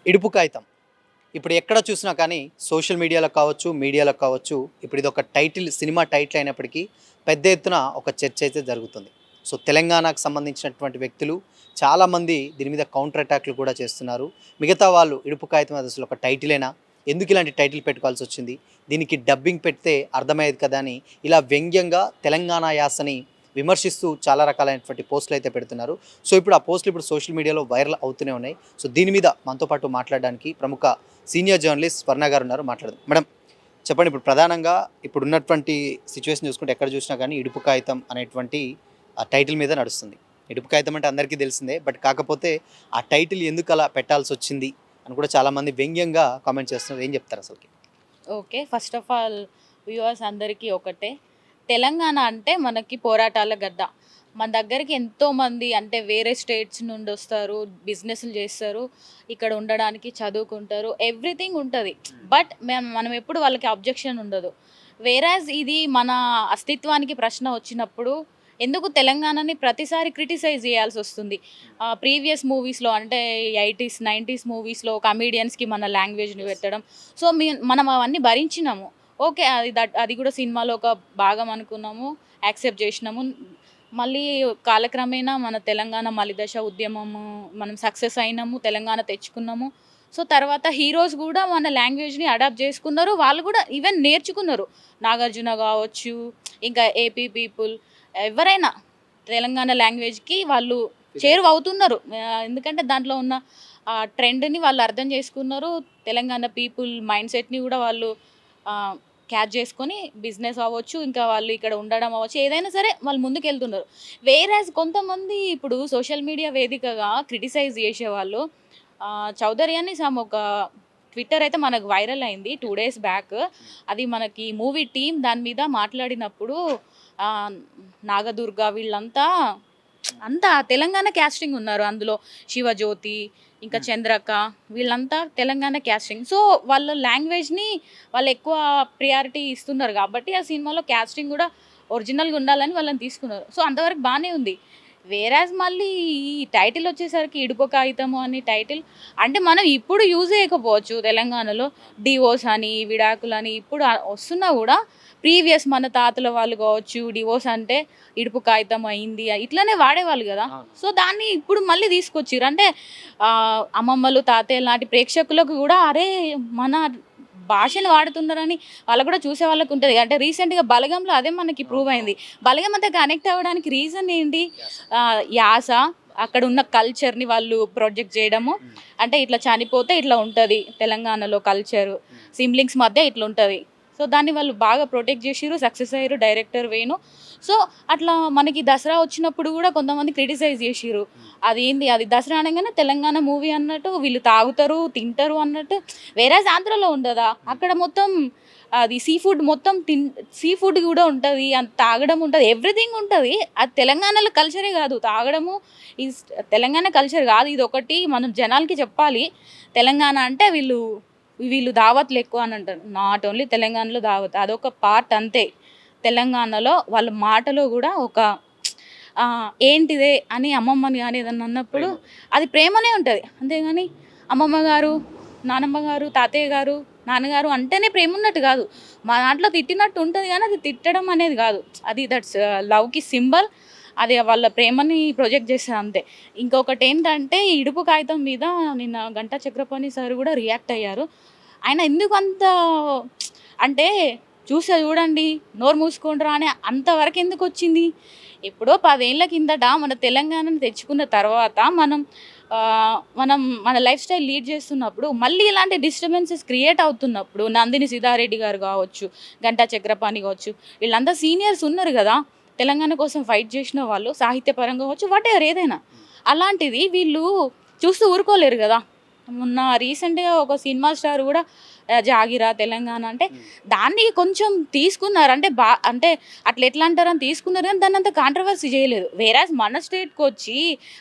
ఇడుపు కాగితం. ఇప్పుడు ఎక్కడ చూసినా కానీ సోషల్ మీడియాలో కావచ్చు, మీడియాలో కావచ్చు, ఇప్పుడు ఇదొక టైటిల్, సినిమా టైటిల్ అయినప్పటికీ పెద్ద ఎత్తున ఒక చర్చ అయితే జరుగుతుంది. సో, తెలంగాణకు సంబంధించినటువంటి వ్యక్తులు చాలామంది దీని మీద కౌంటర్ అటాక్‌లు కూడా చేస్తున్నారు. మిగతా వాళ్ళు ఇడుపు కాగితం అది అసలు ఒక టైటిలేనా? ఎందుకు ఇలాంటి టైటిల్ పెట్టుకోవాల్సొచ్చింది? దీనికి డబ్బింగ్ పెడితే అర్థమయ్యేది కదా! అని ఇలా వ్యంగ్యంగా తెలంగాణ యాసని విమర్శిస్తూ చాలా రకాలైనటువంటి పోస్టులు అయితే పెడుతున్నారు. సో, ఇప్పుడు ఆ పోస్టులు ఇప్పుడు సోషల్ మీడియాలో వైరల్ అవుతూనే ఉన్నాయి. సో, దీని మీద మనతో పాటు మాట్లాడడానికి ప్రముఖ సీనియర్ జర్నలిస్ట్ స్వర్ణ గారు ఉన్నారు. మాట్లాడదాం. మేడం చెప్పండి. ఇప్పుడు ప్రధానంగా ఇప్పుడున్నటువంటి సిట్యుయేషన్ చూసుకుంటే ఎక్కడ చూసినా కానీ ఇడుపు కాగితం అనేటువంటి ఆ టైటిల్ మీద నడుస్తుంది. ఇడుపు కాగితం అంటే అందరికీ తెలిసిందే. బట్ కాకపోతే ఆ టైటిల్ ఎందుకు అలా పెట్టాల్సొచ్చింది అని కూడా చాలామంది వ్యంగ్యంగా కామెంట్ చేస్తున్నారు. ఏం చెప్తారు అసలుకి? Okay. First of all viewers అందరికీ ఒకటే. తెలంగాణ అంటే మనకి పోరాటాల గడ్డ. మన దగ్గరికి ఎంతోమంది అంటే వేరే స్టేట్స్ నుండొస్తారు, బిజినెస్‌లు జేస్తారు, ఇక్కడ ఉండడానికి చదువుకుంటారు, ఎవ్రీథింగ్ ఉంటది. బట్ మనం ఎప్పుడు వాళ్ళకి అబ్జెక్షన్ ఉండదు. వేరాజ్ ఇది మన అస్తిత్వానికి ప్రశ్న వచ్చినప్పుడు ఎందుకు తెలంగాణని ప్రతిసారి క్రిటిసైజ్ జేయాల్సొస్తుంది. ప్రీవియస్ మూవీస్‌లో అంటే 80స్, 90స్ మూవీస్‌లో కమెడియన్స్‌కి మన లాంగ్వేజ్‌ని పెట్టడం. సో, మనం అవన్నీ భరించినాము. ఓకే. అది గూడా సినిమాలో ఒక భాగం అనుకున్నాము. యాక్సెప్ట్ జేసినాము. మళ్ళీ కాలక్రమేణా మన తెలంగాణ మలిదశ ఉద్యమము మనం సక్సెస్ అయినాము. తెలంగాణ తెచ్చుకున్నాము. సో, తర్వాత హీరోస్ గూడా మన లాంగ్వేజ్‌ని అడాప్ట్ జేసుకున్నారు. వాళ్ళు గూడా ఈవెన్ నేర్చుకున్నారు. నాగార్జున గావచ్చు, ఇంకా ఏపీ పీపుల్ ఎవరైనా తెలంగాణ లాంగ్వేజ్‌కి వాళ్ళు చేరువవుతున్నారు. ఎందుకంటే దాంట్లో ఉన్న ట్రెండ్‌ని వాళ్ళు అర్థం చేసుకున్నారు. తెలంగాణ పీపుల్ మైండ్ సెట్‌ని గూడా వాళ్ళు ఆహ్, క్యాచ్ చేసుకొని బిజినెస్ అవ్వచ్చు, ఇంకా వాళ్ళు ఇక్కడ ఉండడం అవ్వచ్చు, ఏదైనా సరే వాళ్ళు ముందుకెళ్తున్నారు. వేరాజ్ కొంతమంది ఇప్పుడు సోషల్ మీడియా వేదికగా క్రిటిసైజ్ చేసేవాళ్ళు. చౌదరి అని ఒక ట్విట్టర్ అయితే మనకు వైరల్ అయింది 2 డేస్ బ్యాక్. అది మనకి మూవీ టీమ్ దాని మీద మాట్లాడినప్పుడు ఆహ్, నాగదుర్గ వీళ్ళంతా తెలంగాణ క్యాస్టింగ్ ఉన్నారు. అందులో శివజ్యోతి, ఇంకా చంద్రక్క వీళ్ళంతా తెలంగాణ క్యాస్టింగ్. సో, వాళ్ళ లాంగ్వేజ్‌ని వాళ్ళు ఎక్కువ ప్రియారిటీ ఇస్తున్నారు కాబట్టి ఆ సినిమాలో క్యాస్టింగ్ గూడా ఒరిజినల్‌గా ఉండాలని వాళ్ళని తీసుకున్నారు. సో, అంతవరకు బానే ఉంది. వేరాజ్ మళ్ళీ ఈ టైటిల్ వచ్చేసరికి ఇడుపు కాగితము అని టైటిల్ అంటే మనం ఇప్పుడు యూజ్ చేయకపోవచ్చు తెలంగాణలో. డివోర్స్ అని, విడాకులని ఇప్పుడు వస్తున్నా గూడా ప్రీవియస్ మన తాతల వాళ్ళు కావచ్చు, డివోర్స్ అంటే ఇడుపు కాగితం అయింది ఇట్లనే వాడేవాళ్ళు గదా! అవును. సో, దాన్ని ఇప్పుడు మళ్ళీ తీసుకొచ్చిర్రు. అంటే అమ్మమ్మలు, తాతయ్యలు నాటి ప్రేక్షకులకు గూడా అరే! మన భాషను వాడుతున్నారని వాళ్ళకి గూడా చూసే వాళ్ళకుంటది. అంటే రీసెంట్‌గా 'బలగంలో' అదే మనకి ప్రూవ్ అయింది. 'బలగం' అంతా కనెక్ట్ అవ్వడానికి రీజన్ ఏంటి? యాస, అక్కడున్న కల్చర్‌ని వాళ్ళు ప్రొజెక్ట్ జేయడము. హ్మ్. అంటే ఇట్లా చనిపోతే ఇట్లా ఉంటది తెలంగాణలో కల్చరు. సిబ్లింగ్స్ మధ్య ఇట్లుంటది. సో, దాన్ని వాళ్ళు బాగా ప్రొటెక్ట్ జేషిర్రు. సక్సెస్ అయ్యిర్రు డైరెక్టర్ వేణు. సో, అట్లా మనకి దసరా వచ్చినప్పుడు గూడా కొంతమంది క్రిటిసైజ్ జేషిర్రు. అదేంది అది దసరా అనంగానే తెలంగాణ మూవీ అన్నట్టు వీళ్ళు తాగుతారు, తింటారు అన్నట్టు. వేరేజ్ ఆంధ్రాలో ఉండదా? అక్కడ మొత్తం అది సీ ఫుడ్ గూడా ఉంటది. తాగడం ఉంటది. ఎవ్రీథింగ్ ఉంటది. అది తెలంగాణలో కల్చరే గాదు. తాగడము ఈస్ తెలంగాణ కల్చర్ గాదు. ఇదొకటి మనం జనాలకి చెప్పాలి. తెలంగాణ అంటే వీళ్ళు దావత్‌లెక్కువ అని అంటారు. నాట్ ఓన్లీ తెలంగాణలో దావత్. అదొక పార్ట్ అంతే. తెలంగాణలో వాళ్ళ మాటలో గూడా ఒక ఏంటిదే అని అమ్మమ్మని గాని ఏదన్నా అన్నప్పుడు ప్రేమ. అది ప్రేమనే ఉంటది. అంతేగాని అమ్మమ్మ గారు, నానమ్మ గారు, తాతయ్య గారు, నాన్నగారు అంటేనే ప్రేమున్నట్టు గాదు. మా దాంట్లో తిట్టినట్టు ఉంటది గానీ అది తిట్టడం అనేది గాదు. అది దట్స్ లవ్‌కి సింబల్. అది వాళ్ళ ప్రేమని ప్రొజెక్ట్ చేస్తది అంతే. ఇంకొకటేంటంటే ఈ ఇడుపు కాగితం మీద నిన్న 'గంటా చక్రపాణి' సార్ గూడా రియాక్ట్ అయ్యారు. ఆయన ఎందుకంత అంటే చూడండి నోరు మూసుకోండిరా అని అంతవరకెందుకొచ్చింది? ఎప్పుడో 10 ఏళ్ల కిందట మన తెలంగాణని తెచ్చుకున్న తర్వాత మనం మన లైఫ్ స్టైల్ లీడ్ చేస్తున్నప్పుడు మళ్ళీ ఇలాంటి డిస్టర్బెన్సెస్ క్రియేట్ అవుతున్నప్పుడు 'నందిని సిద్ధారెడ్డి' గారు గావచ్చు, 'గంటా చక్రపాణి' గావచ్చు వీళ్ళంతా సీనియర్స్ ఉన్నారు గదా! తెలంగాణ కోసం ఫైట్ జేసిన వాళ్ళు సాహిత్యపరంగా కావచ్చు వాటెవర్ ఏదైనా. అలాంటిది వీళ్ళు చూస్తూ ఊరుకోలేరు గదా! మొన్న రీసెంట్‌గా ఒక సినిమా స్టార్ గూడా 'జాగిరా తెలంగాణ' అంటే హ్మ్. దాన్ని కొంచెం తీసుకున్నారు. అంటే అట్లా ఎట్లా అంటారని తీసుకున్నారు గానీ దాన్నంత కాంట్రోవర్సీ జేయలేదు. వేరాజ్ మన స్టేట్‌కొచ్చి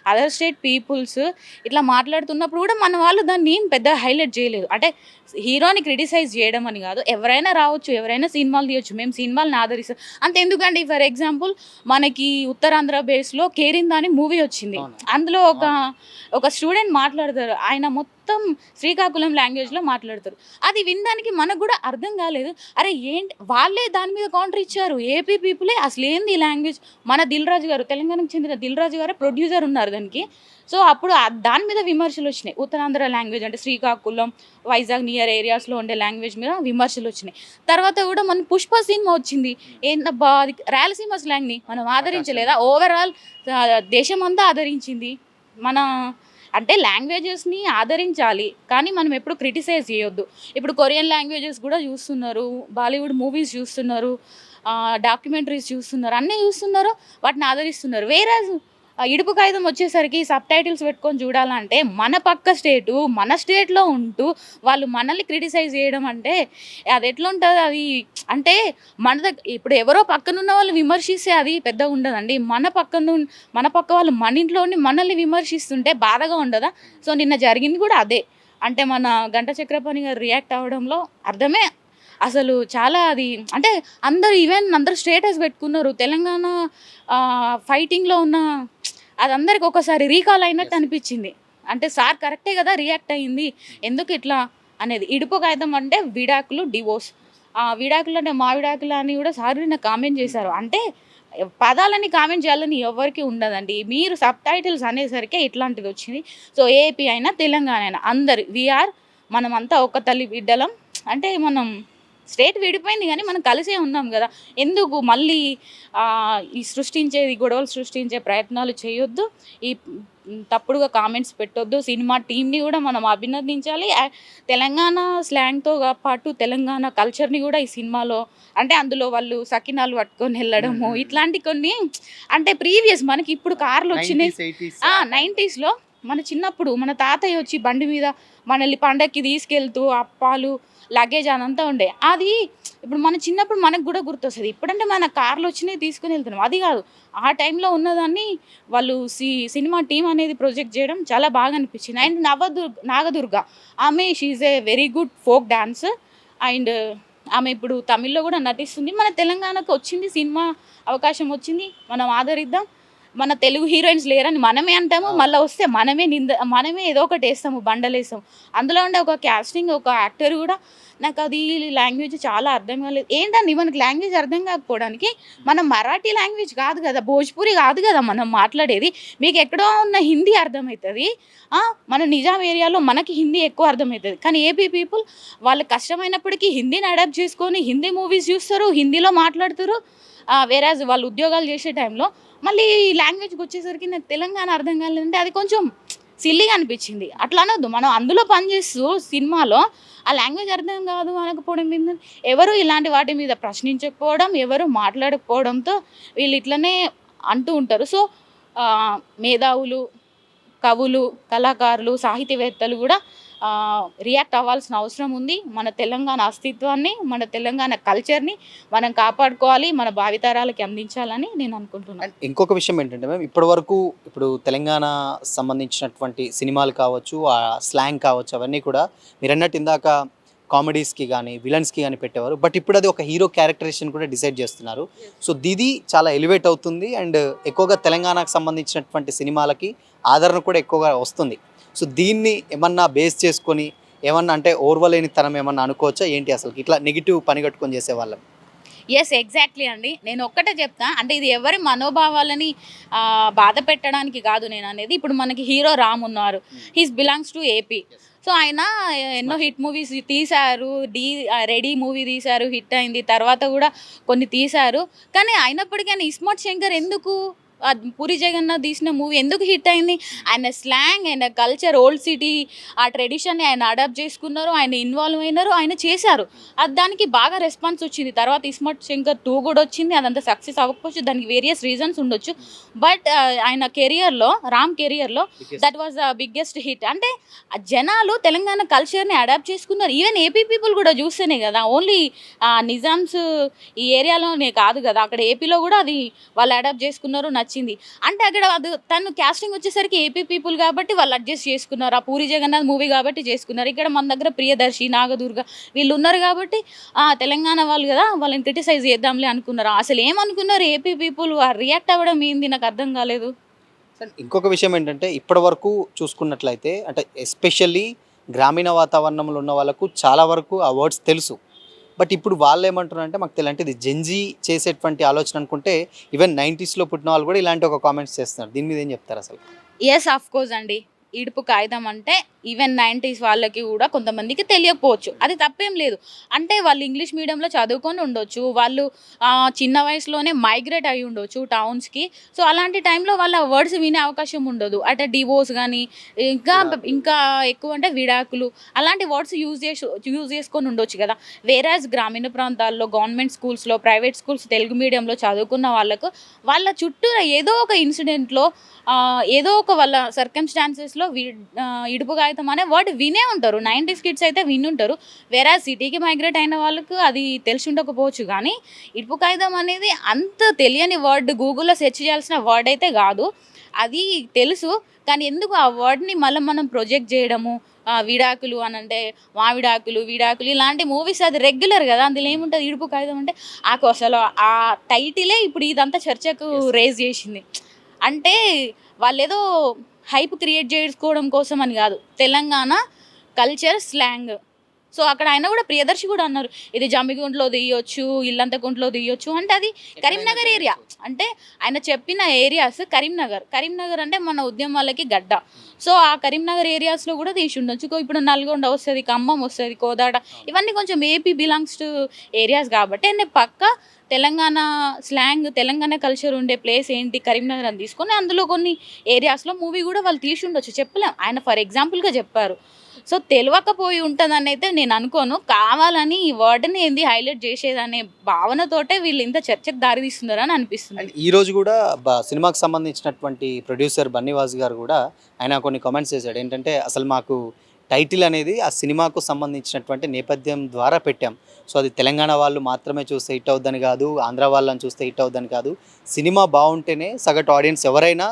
అదర్ స్టేట్ పీపుల్స్ ఇట్లా మాట్లాడుతున్నప్పుడు గూడా మన వాళ్ళు దాన్ని ఏం పెద్దగా హైలైట్ జేయలేదు. అంటే హీరోని క్రిటిసైజ్ జేయడం అని గాదు. ఎవరైనా రావచ్చు, ఎవరైనా సినిమాలు తీయొచ్చు. మేము సినిమాలని ఆదరిస్తాం. అంతెందుకండి ఫర్ ఎగ్జాంపుల్ మనకి ఉత్తరాంధ్ర బేస్‌లో 'కేరింత' అని మూవీ వచ్చింది. అవును. అందులో అవును. ఒక స్టూడెంట్ మాట్లాడతారు. ఆయన మొత్తం శ్రీకాకుళం లాంగ్వేజ్లో మాట్లాడతారు. అది వినడానికి మనకు కూడా అర్థం కాలేదు. అరే ఏంటి వాళ్ళే దాని మీద కౌంటర్ ఇచ్చారు. ఏపీ పీపులే అసలు ఏంది ఈ లాంగ్వేజ్, మన దిల్ రాజు గారు తెలంగాణకు చెందిన దిల్ రాజు గారే ప్రొడ్యూసర్ ఉన్నారు దానికి. సో అప్పుడు దాని మీద విమర్శలు వచ్చినాయి. ఉత్తరాంధ్ర లాంగ్వేజ్ అంటే శ్రీకాకుళం, వైజాగ్ నియర్ ఏరియాస్లో ఉండే లాంగ్వేజ్ మీద విమర్శలు వచ్చినాయి. తర్వాత కూడా మన పుష్ప సినిమా వచ్చింది. ఏంటబ్బా అది రాయలసీమ స్లాంగ్ని మనం ఆదరించలేదా? ఓవరాల్ దేశమంతా ఆదరించింది. మన అంటే లాంగ్వేజెస్ని ఆదరించాలి, కానీ మనం ఎప్పుడు క్రిటిసైజ్ చేయొద్దు. ఇప్పుడు కొరియన్ లాంగ్వేజెస్ కూడా చూస్తున్నారు, బాలీవుడ్ మూవీస్ చూస్తున్నారు, డాక్యుమెంటరీస్ చూస్తున్నారు, అన్నీ చూస్తున్నారు, వాటిని ఆదరిస్తున్నారు. వేరే ఇడుపు కాగితం వచ్చేసరికి సబ్‌టైటిల్స్ పెట్టుకొని చూడాలంటే మన పక్క స్టేటు, మన స్టేట్‌లో ఉంటూ వాళ్ళు మనల్ని క్రిటిసైజ్ చేయడం అంటే అది ఎట్లుంటది అది? అంటే ఇప్పుడు ఎవరో పక్కనున్న వాళ్ళు విమర్శిస్తే అది పెద్దగా ఉండదండి. మన పక్క వాళ్ళు మన ఇంట్లో ఉండి మనల్ని విమర్శిస్తుంటే బాధగా ఉండదా? సో నిన్న జరిగింది కూడా అదే. అంటే మన గంట చక్రపాణి గారు రియాక్ట్ అవ్వడంలో అర్థమే అసలు చాలా అది అంటే అందరూ స్టేటస్ పెట్టుకున్నారు. తెలంగాణ ఫైటింగ్‌లో ఉన్న అది అందరికి ఒకసారి రీకాల్ అయినట్టు అనిపించింది. అంటే సార్ కరెక్టే కదా రియాక్ట్ అయింది. ఎందుకు ఇట్లా అనేది. ఇడుపు కాగితం అంటే విడాకులు, డివోర్స్. విడాకులు అంటే మా విడాకులు అని కూడా సార్ నిన్న కామెంట్ చేశారు. అంటే పదాలని కామెంట్ చేయాలని ఎవరికీ ఉండదండి. మీరు సబ్‌టైటిల్స్ అనేసరికే ఇట్లాంటిది వచ్చింది. సో ఏపీ అయినా తెలంగాణ అయినా అందరు మనమంతా ఒక తల్లి బిడ్డలం. అంటే మనం స్టేట్ విడిపోయింది కానీ మనం కలిసే ఉన్నాం కదా. ఎందుకు మళ్ళీ గొడవలు సృష్టించే ప్రయత్నాలు చేయొద్దు. ఈ తప్పుడుగా కామెంట్స్ పెట్టొద్దు. సినిమా టీమ్‌ని కూడా మనం అభినందించాలి. తెలంగాణ స్లాంగ్‌తో పాటు తెలంగాణ కల్చర్‌ని కూడా ఈ సినిమాలో అంటే అందులో వాళ్ళు సకినాలు పట్టుకొని వెళ్ళడము ఇట్లాంటి కొన్ని అంటే ప్రీవియస్ మనకి ఇప్పుడు కార్లు వచ్చినాయి. 90స్‌లో మన చిన్నప్పుడు మన తాతయ్య వచ్చి బండి మీద మనల్ని పండక్కి తీసుకెళ్తూ అప్పాలు, లగేజ్ అదంతా ఉండే. అది ఇప్పుడు మన చిన్నప్పుడు మనకు కూడా గుర్తొస్తది. ఇప్పుడంటే మన కార్లు వచ్చినాయి తీసుకొని వెళ్తున్నాం. అది కాదు, ఆ టైంలో ఉన్నదాన్ని వాళ్ళు సినిమా టీమ్ అనేది ప్రొజెక్ట్ చేయడం చాలా బాగా అనిపించింది. అండ్ నాగదుర్గ ఆమె she is a very good folk dancer. And ఆమె ఇప్పుడు తమిళ్లో కూడా నటిస్తుంది. మన తెలంగాణకు వచ్చింది సినిమా అవకాశం వచ్చింది, మనం ఆదరిద్దాం. మన తెలుగు హీరోయిన్స్ లేరని మనమే అంటాము, మళ్ళీ వస్తే మనమే ఏదో ఒకటి వేస్తాము, బండలేస్తాము. అందులో ఉండే ఒక క్యాస్టింగ్, ఒక యాక్టర్ కూడా నాకు అది లాంగ్వేజ్ చాలా అర్థం కాలేదు. ఏంటండి మనకి లాంగ్వేజ్ అర్థం కాకపోవడానికి మనం మరాఠీ లాంగ్వేజ్ కాదు కదా, భోజ్పురి కాదు కదా మనం మాట్లాడేది. మీకు ఎక్కడో ఉన్న హిందీ అర్థమవుతుంది. మన నిజాం ఏరియాలో మనకి హిందీ ఎక్కువ అర్థమవుతుంది. కానీ ఏపీ పీపుల్ వాళ్ళు కష్టమైనప్పటికీ హిందీని అడాప్ట్ చేసుకొని హిందీ మూవీస్ చూస్తారు, హిందీలో మాట్లాడుతారు. వేరేజ్ వాళ్ళు ఉద్యోగాలు చేసే టైంలో మళ్ళీ లాంగ్వేజ్కి వచ్చేసరికి నాకు తెలంగాణ అర్థం కాలేదంటే అది కొంచెం సిల్లీగా అనిపించింది. అట్లా అనొద్దు. మనం అందులో పనిచేస్తూ సినిమాలో ఆ లాంగ్వేజ్ అర్థం కాదు అనకపోవడం ఏంటంటే ఎవరు ఇలాంటి వాటి మీద ప్రశ్నించకపోవడం, ఎవరు మాట్లాడకపోవడంతో వీళ్ళు ఇట్లనే అంటూ ఉంటారు. సో మేధావులు, కవులు, కళాకారులు, సాహితీవేత్తలు కూడా రియాక్ట్ అవ్వాల్సిన అవసరం ఉంది. మన తెలంగాణ అస్తిత్వాన్ని, మన తెలంగాణ కల్చర్ని మనం కాపాడుకోవాలి, మన భావితరాలకి అందించాలని నేను అనుకుంటున్నాను. అండ్ ఇంకొక విషయం ఏంటంటే మ్యామ్, ఇప్పటివరకు ఇప్పుడు తెలంగాణ సంబంధించినటువంటి సినిమాలు కావచ్చు, ఆ స్లాంగ్ కావచ్చు, అవన్నీ కూడా మీరు అన్నట్టు ఇందాక కామెడీస్కి కానీ విలన్స్కి కానీ పెట్టేవారు. బట్ ఇప్పుడు అది ఒక హీరో క్యారెక్టరేషన్ కూడా డిసైడ్ చేస్తున్నారు. సో ఇది చాలా ఎలివేట్ అవుతుంది అండ్ ఎక్కువగా తెలంగాణకు సంబంధించినటువంటి సినిమాలకి ఆదరణ కూడా ఎక్కువగా వస్తుంది. సో దీన్ని ఏమన్నా బేస్ చేసుకొని ఏమన్నా అంటే ఓర్వలేనితనం ఏమన్నా అనుకోవచ్చా ఏంటి? అసలు ఇట్లా నెగిటివ్ పని కట్టుకొని చేసేవాళ్ళం. ఎస్, ఎగ్జాక్ట్లీ అండి. నేను ఒక్కటే చెప్తా, అంటే ఇది ఎవరి మనోభావాలని బాధ పెట్టడానికి కాదు నేను అనేది. ఇప్పుడు మనకి హీరో రామ్ ఉన్నారు, he's belongs to AP. So ఆయన ఎన్నో హిట్ మూవీస్ తీశారు, రెడీ మూవీ తీశారు, హిట్ అయింది. తర్వాత కూడా కొన్ని తీశారు. కానీ అయినప్పటికీ ఆయన ఇస్మార్ట్ శంకర్ ఎందుకు పూరి జగన్నాథ్ తీసిన మూవీ ఎందుకు హిట్ అయింది? ఆయన స్లాంగ్, ఆయన కల్చర్, ఓల్డ్ సిటీ ఆ ట్రెడిషన్ని ఆయన అడాప్ట్ చేసుకున్నారు, ఆయన ఇన్వాల్వ్ అయినారు, ఆయన చేశారు. దానికి బాగా రెస్పాన్స్ వచ్చింది. తర్వాత ఇస్మార్ట్ శంకర్ 2 కూడా వచ్చింది. అదంతా సక్సెస్ అవ్వకపోవచ్చు, దానికి వేరియస్ రీజన్స్ ఉండొచ్చు. బట్ ఆయన కెరియర్లో, రామ్ కెరియర్లో that was the biggest hit. అంటే జనాలు తెలంగాణ కల్చర్ని అడాప్ట్ చేసుకున్నారు. ఈవెన్ ఏపీ పీపుల్ కూడా చూస్తేనే కదా, ఓన్లీ నిజామ్స్ ఈ ఏరియాలోనే కాదు కదా, అక్కడ ఏపీలో కూడా అది వాళ్ళు అడాప్ట్ చేసుకున్నారు, నచ్చింది. అంటే అక్కడ అది తను క్యాస్టింగ్ వచ్చేసరికి ఏపీ పీపుల్ కాబట్టి వాళ్ళు అడ్జస్ట్ చేసుకున్నారు. ఆ పూరి జగన్నాథ్ మూవీ కాబట్టి చేసుకున్నారు. ఇక్కడ మన దగ్గర ప్రియదర్శి, నాగదుర్గ వీళ్ళు ఉన్నారు కాబట్టి తెలంగాణ వాళ్ళు కదా, వాళ్ళని క్రిటిసైజ్ చేద్దాంలే అనుకున్నారు. అసలు ఏమనుకున్నారు ఏపీ పీపుల్? రియాక్ట్ అవ్వడం ఏంది నాకు అర్థం కాలేదు. ఇంకొక విషయం ఏంటంటే ఇప్పటి వరకు చూసుకున్నట్లయితే అంటే ఎస్పెషల్లీ గ్రామీణ వాతావరణంలో ఉన్న వాళ్ళకు చాలా వరకు ఆ వర్డ్స్ తెలుసు. బట్ ఇప్పుడు వాళ్ళు ఏమంటున్నారంటే మాకు తెలియదు, అంటే ఇది జెన్జీ చేసేటువంటి ఆలోచన అనుకుంటే ఈవెన్ 90స్‌లో పుట్టిన వాళ్ళు కూడా ఇలాంటి ఒక కామెంట్స్ చేస్తున్నారు. దీని మీద ఏం చెప్తారు అసలు? యెస్, ఆఫ్‌కోర్స్ అండి. ఇడుపు కాగితం అంటే ఈవెన్ 90s వాళ్ళకి గూడా కొంతమందికి తెలియకపోవచ్చు. అది తప్పేం లేదు. అంటే వాళ్ళు ఇంగ్లీష్ మీడియంలో చదువుకొని ఉండొచ్చు. వాళ్ళు చిన్న వయసులోనే మైగ్రేట్ అయ్యి ఉండొచ్చు టౌన్స్‌కి. సో, అలాంటి టైంలో వాళ్ళ వర్డ్స్ వినే అవకాశం ఉండదు. అంటే డివోర్స్ గానీ, ఇంకా ఇంకా ఎక్కువ అంటే విడాకులు అలాంటి వర్డ్స్ యూజ్ చేసుకొని ఉండొచ్చు గదా! వేరాజ్ గ్రామీణ ప్రాంతాల్లో గవర్నమెంట్ స్కూల్స్‌లో, ప్రైవేట్ స్కూల్స్ తెలుగు మీడియంలో చదువుకున్న వాళ్ళకు వాళ్ళ చుట్టూ ఏదో ఒక ఇన్సిడెంట్‌లో ఏదో ఒక వాళ్ళ సర్కమ్‌స్టాన్సెస్‌లో ఇడుపు కాగితం అనే వర్డ్ వినే ఉంటారు. 90s కిడ్స్ అయితే వినుంటారు. వేరాజ్ సిటీకి మైగ్రేట్ అయిన వాళ్ళకు అది తెలిసి ఉండకపోవచ్చు గానీ, ఇడుపు కాగితం అనేది అంత తెలియని వర్డ్, గూగుల్‌లో సెర్చ్ చేయాల్సిన వర్డ్ అయితే గాదు. అది తెలుసు. కానీ ఎందుకు ఆ వర్డ్‌ని మళ్ళా మనం ప్రొజెక్ట్ జేయడము, విడాకులు అనంటే మావిడాకులు, విడాకులు ఇలాంటి మూవీస్ అది రెగ్యులర్ గదా! అందులో ఏముంటది ఇడుపు కాగితం అంటే అసలు ఆ టైటిలే ఇప్పుడు ఇదంతా చర్చకు రైజ్ జేసింది. అంటే వాళ్ళేదో హైప్ క్రియేట్ జేసుకోవడం కోసం అని గాదు. Telangana culture, slang. సో, అక్కడ ఆయన గూడా ప్రియదర్శి గూడా అన్నారు. ఇది జమ్మిగుంటలో తీయొచ్చు, ఇల్లంతకుంటలో తీయొచ్చు. అంటే అది కరీంనగర్ ఏరియా. అంటే ఆయన చెప్పిన ఏరియాస్ కరీంనగర్. కరీంనగర్ అంటే మన ఉద్యమాలకి గడ్డ. సో, ఆ కరీంనగర్ ఏరియాస్‌లో గూడా తీసుండొచ్చు. ఇప్పుడు నల్గొండ వస్తది, ఖమ్మం వస్తది, కోదాడ ఇవన్నీ కొంచెం ఏపీ బిలాంగ్స్ టు ఏరియాస్ గాబట్టి ఆయన పక్కా తెలంగాణ స్లాంగ్, తెలంగాణ కల్చర్ ఉండే ప్లేస్ ఏంటి కరీంనగర్ అని తీసుకొని అందులో కొన్ని ఏరియాస్‌లో మూవీ గూడా వాళ్ళు తీసుండొచ్చు. చెప్పలేం. ఆయన ఫర్ ఎగ్జాంపుల్‌గా చెప్పారు. సో, తెలవకపోయి ఉంటదనైతే నేననుకోను. కావాలని ఈ వర్డ్‌ని ఏంది హైలైట్ జేసేదనే భావనతోటే వీళ్ళు ఇంత చర్చకు దారి తీస్తున్నారని అనిపిస్తుంది. అండ్ ఈరోజు కూడా సినిమాకి సంబంధించినటువంటి ప్రొడ్యూసర్ బన్నీవాస్ గారు కూడా ఆయన కొన్ని కామెంట్స్ చేశాడు. ఏంటంటే అసలు మాకు టైటిల్ అనేది ఆ సినిమాకు సంబంధించినటువంటి నేపథ్యం ద్వారా పెట్టాం. సో అది తెలంగాణ వాళ్ళు మాత్రమే చూస్తే హిట్ అవుద్దని కాదు, ఆంధ్ర వాళ్ళని చూస్తే హిట్ అవుద్దని కాదు. సినిమా బాగుంటేనే సగటు ఆడియన్స్ ఎవరైనా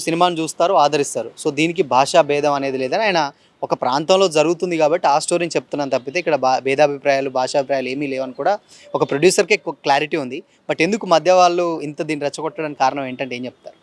సినిమాని చూస్తారు, ఆదరిస్తారు. సో దీనికి భాషా భేదం అనేది లేదని ఆయన ఒక ప్రాంతంలో జరుగుతుంది కాబట్టి ఆ స్టోరీని చెప్తున్నాను తప్పితే ఇక్కడ భేదాభిప్రాయాలు, భాషాభిప్రాయాలు ఏమీ లేవని కూడా ఒక ప్రొడ్యూసర్‌కి ఎక్కువ క్లారిటీ ఉంది. బట్ ఎందుకు మధ్య వాళ్ళు ఇంత దీన్ని రెచ్చగొట్టడానికి కారణం ఏంటంటే ఏం చెప్తారు?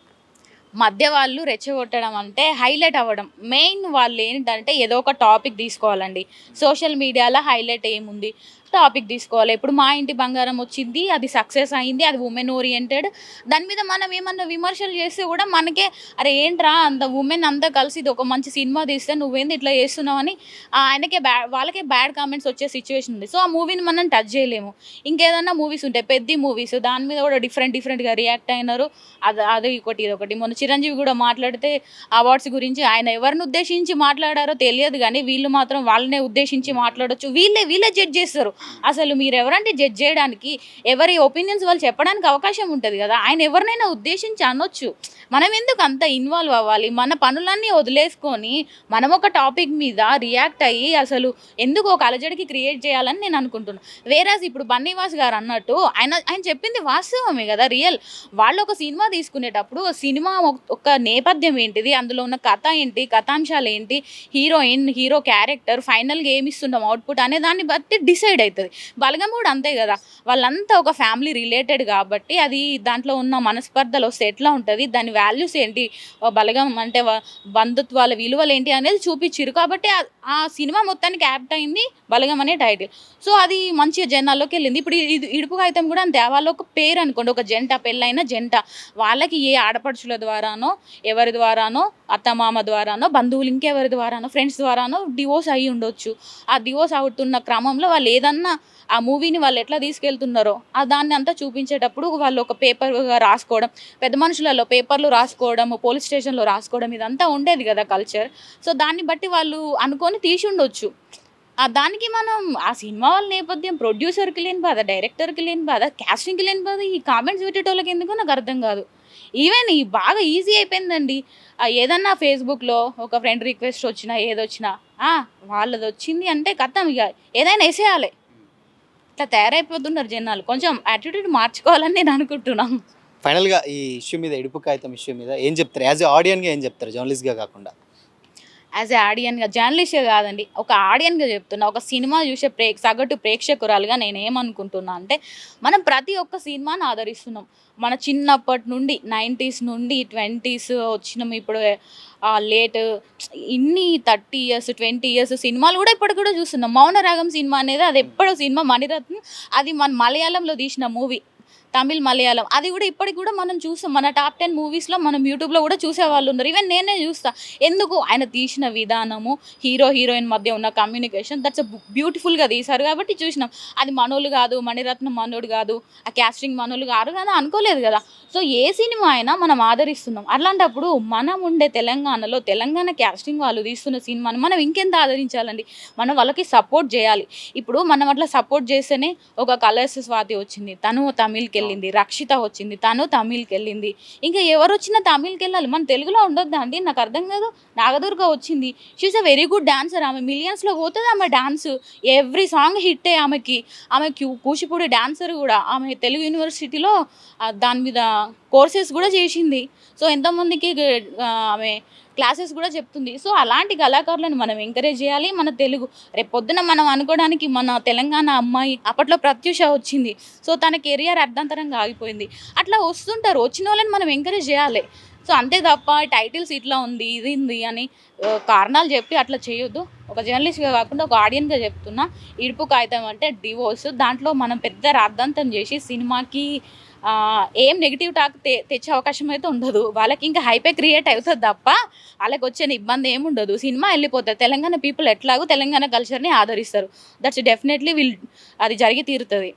మధ్య వాళ్ళు రెచ్చగొట్టడం అంటే హైలైట్ అవ్వడం. మెయిన్ వాళ్ళేంటంటే ఏదో ఒక టాపిక్ తీసుకోవాలండి. సోషల్ మీడియాలో హైలైట్ ఏముంది? టాపిక్ తీసుకోవాలి. ఇప్పుడు 'మా ఇంటి బంగారం' వచ్చింది. అది సక్సెస్ అయింది. అది వుమెన్ ఓరియెంటెడ్. దాని మీద మనం ఏమన్నా విమర్శలు చేస్తే కూడా మనకే అరే ఏంట్రా అంత వుమెన్ అంతా కలిసి ఇది ఒక మంచి సినిమా తీస్తే నువ్వేంది ఇట్లా చేస్తున్నావని ఆయనకే వాళ్ళకే బ్యాడ్ కామెంట్స్ వచ్చే సిచ్యువేషన్ ఉంది. సో, ఆ మూవీని మనం టచ్ చేయలేము. ఇంకేదన్నా మూవీస్ ఉంటాయి. 'పెద్ది' మూవీస్ దాని మీద కూడా డిఫరెంట్‌గా రియాక్ట్ అయినారు. అది ఒకటి, ఇదొకటి. మొన్న చిరంజీవి కూడా మాట్లాడితే అవార్డ్స్ గురించి ఆయన ఎవరిని ఉద్దేశించి మాట్లాడారో తెలియదు గానీ, వీళ్ళు మాత్రం వాళ్ళనే ఉద్దేశించి మాట్లాడొచ్చు. వీళ్ళే జడ్జ్ చేస్తారు. అసలు మీరెవరంటే జడ్జ్ జేయడానికి? ఎవరి ఒపీనియన్స్ వాళ్ళు చెప్పడానికి అవకాశం ఉంటది గదా! ఆయన ఎవరినైనా ఉద్దేశించి అనొచ్చు. మనం ఎందుకు అంత ఇన్వాల్వ్ అవ్వాలి? మన పనులన్నీ వదిలేసుకొని, మనం ఒక టాపిక్ మీద రియాక్ట్ అయ్యి, అసలు ఎందుకు ఒక అలజడికి క్రియేట్ చేయాలని నేను అనుకుంటున్నా. వేరాజ్ ఇప్పుడు బన్నీవాస్ గారు అన్నట్టు ఆయన చెప్పింది వాస్తవమే గదా! రియల్. వాళ్ళు ఒక సినిమా తీసుకునేటప్పుడు, సినిమా ఒక నేపథ్యం ఏంటిది? అందులో ఉన్న కథ ఏంటి? కథాంశాలేంటి? హీరోయిన్, హీరో క్యారెక్టర్ ఫైనల్‌గా ఏమిస్తున్నాం అవుట్‌పుట్ అనే దాన్ని బట్టి డిసైడ్ అయితది. బలగం గూడా అంతే గదా! వాళ్ళంతా ఒక ఫ్యామిలీ రిలేటెడ్ గాబట్టి, అది దాంట్లో ఉన్న మనస్పర్ధలొస్తే ఎట్లా ఉంటది? దాని వాల్యూస్ ఏంటి? బలగం అంటే బంధుత్వాల విలువలేంటి అనేది చూపిచ్చిర్రు. కాబట్టి ఆ సినిమా మొత్తానికి యాప్ట్ అయింది 'బలగం' అనే టైటిల్. సో, అది మంచిగా జనాల్లోకెళ్ళింది. ఇప్పుడు ఇది 'ఇడుపు కాగితం' గూడా అంతే. వాళ్ళొక పేరనుకోండి, ఒక జంట, పెళ్లైన జంట. వాళ్ళకి ఏ ఆడపడుచుల ద్వారానో, ఎవరి ద్వారానో, అత్తమామ ద్వారానో, బంధువులు ఇంకెవరి ద్వారానో, ఫ్రెండ్స్ ద్వారానో డివోర్స్ అయ్యి ఉండొచ్చు. ఆ డివోర్స్ అవుతున్న క్రమంలో వాళ్ళేదన్నా ఆ మూవీని వాళ్ళెట్లా తీసుకెళ్తున్నారో, దాన్ని అంతా చూపించేటప్పుడు వాళ్ళు ఒక పేపర్‌గా రాసుకోవడం, పెద్ద మనుషులలో పేపర్‌లో రాసుకోవడము, పోలీస్ స్టేషన్‌లో రాసుకోవడం ఇదంతా ఉండేది గదా కల్చర్. సో, దాన్ని బట్టి వాళ్ళు అనుకోని తీసుండొచ్చు. దానికి మనం ఆ సినిమా వాళ్ళ నేపథ్యం ప్రొడ్యూసర్‌కి లేని బాధ, డైరెక్టర్‌కి లేని బాధ, కాస్టింగ్‌కి లేని బాధ, ఈ కామెంట్స్ పెట్టేటోళ్ళకెందుకో నాకర్థం గాదు. ఈవెన్ బాగా ఈజీ అయిపోయిందండి. ఏదన్నా ఫేస్‌బుక్‌లో ఒక ఫ్రెండ్ రిక్వెస్ట్ వచ్చినా, ఏదొచ్చినా ఆ! వాళ్ళదొచ్చింది అంటే ఖతం ఇగ ఏదైనా ఎసేయాలే. ఇట్లా తయారైపోతున్నారు జనాలు. కొంచెం యాటిట్యూడ్ మార్చుకోవాలని నేను అనుకుంటున్నా. ఫైనల్‌గా ఈ ఇష్యూ మీద, ఇడుపు కాగితం ఇష్యూ మీద ఏం చెప్తారు? యాస్ ఎ ఆడియన్‌గా ఏం చెప్తారు? జర్నలిస్ట్‌గా కాకుండా. యాజ్ ఏ ఆడియన్‌గా, జర్నలిస్ట్‌గా కాదండి. ఒక ఆడియన్‌గా చెప్తున్నా. ఒక సినిమా చూసే సగటు ప్రేక్షకురాలుగా నేనేమనుకుంటున్నా అంటే, మనం ప్రతి ఒక్క సినిమాని ఆదరిస్తున్నాం. మన చిన్నప్పటి నుండి 90స్ నుండి 20స్ వచ్చినాం. ఇప్పుడు లేట్ ఇన్ని 30 ఇయర్స్, 20 ఇయర్స్ సినిమాలు కూడా ఇప్పటికి కూడా చూస్తున్నాం. 'మౌనరాగం' సినిమా అనేది అది ఎప్పుడో సినిమా 'మణిరత్నం' అది మన మలయాళంలో తీసిన మూవీ. తమిళ్, మలయాళం. అది గూడా ఇప్పటికి గూడా మనం చూస్తాం. మన టాప్ 10 మూవీస్‌లో మనం యూట్యూబ్‌లో గూడా చూసేవాళ్ళున్నారు. ఈవెన్ నేనే జూస్తా. ఎందుకు? ఆయన తీసిన విధానము, హీరో, హీరోయిన్ మధ్య ఉన్న కమ్యూనికేషన్ దట్స్ బ్యూటిఫుల్‌గా తీశారు కాబట్టి చూసినాం. అది మనోళ్ళు గాదు, మణిరత్నం మనోడు గాదు, ఆ కాస్టింగ్ మనోళ్ళు గారు అని అనుకోలేదు గదా! సో, ఏ సినిమా అయినా మనం ఆదరిస్తున్నాం. అట్లాంటప్పుడు మనం ఉండే తెలంగాణలో తెలంగాణ కాస్టింగ్ వాళ్ళు తీస్తున్న సినిమాని మనం ఇంకెంత ఆదరించాలండి? మనం వాళ్ళకి సపోర్ట్ జేయాలి. ఇప్పుడు మనం అట్లా సపోర్ట్ చేస్తేనే ఒక 'కలర్స్ స్వాతి' వచ్చింది. తను అవును. తమిళ్‌కెళ్ళింది. 'రక్షిత' వచ్చింది. తను తమిళ్‌కెళ్ళింది. ఇంకా ఎవరొచ్చినా తమిళ్‌కెళ్ళాలి. మన తెలుగులో ఉండొద్దా అండి? నాకర్థం కాదు. 'నాగదుర్గ' వచ్చింది. She is a very good dancer. ఆమె మిలియన్స్‌లో పోతది ఆమె డాన్సు. ఎవ్రీ సాంగ్ హిట్టే ఆమెకి. ఆమె కూచిపూడి డాన్సర్ గూడా. ఆమె తెలుగు యూనివర్సిటీలో దాని మీద కోర్సెస్ గూడా చేసింది. సో, ఎంతోమందికి ఆమె క్లాసెస్ గూడా చెప్తుంది. సో, అలాంటి కళాకారులను మనం ఎంకరేజ్ జేయాలి. మన తెలుగు రేపొద్దున మనం అనుకోవడానికి మన తెలంగాణ అమ్మాయి అప్పట్లో 'ప్రత్యూష' వచ్చింది. సో, తన కెరియర్ అర్ధాంతరంగా ఆగిపోయింది. అట్లా వస్తుంటారు. వచ్చినోళ్ళని మనం ఎంకరేజ్ జేయాలి. సో, అంతే తప్ప టైటిల్స్ ఇట్లా ఉంది, ఇది ఉంది అని కారణాలు జెప్పి అట్లా చేయొద్దు. ఒక జర్నలిస్ట్‌గా కాకుండా ఒక ఆడియన్‌గా చెప్తున్నా. 'ఇడుపు కాగితం' అంటే డివోర్స్. దాంట్లో మనం పెద్ద రాద్ధాంతం జేసి సినిమాకి ఏం నెగెటివ్ టాక్ తెచ్చే అవకాశం అయితే ఉండదు. వాళ్ళకింకా హైపే క్రియేట్ అవుతది తప్ప, ఆళ్ళకొచ్చే ఇబ్బంది ఏముండదు. సినిమా ఎళ్ళిపోతది. తెలంగాణ పీపుల్ ఎట్లాగో తెలంగాణ కల్చర్‌ని ఆదరిస్తారు. దట్స్ డెఫినైట్‌లీ అది జరిగి తీరుతది.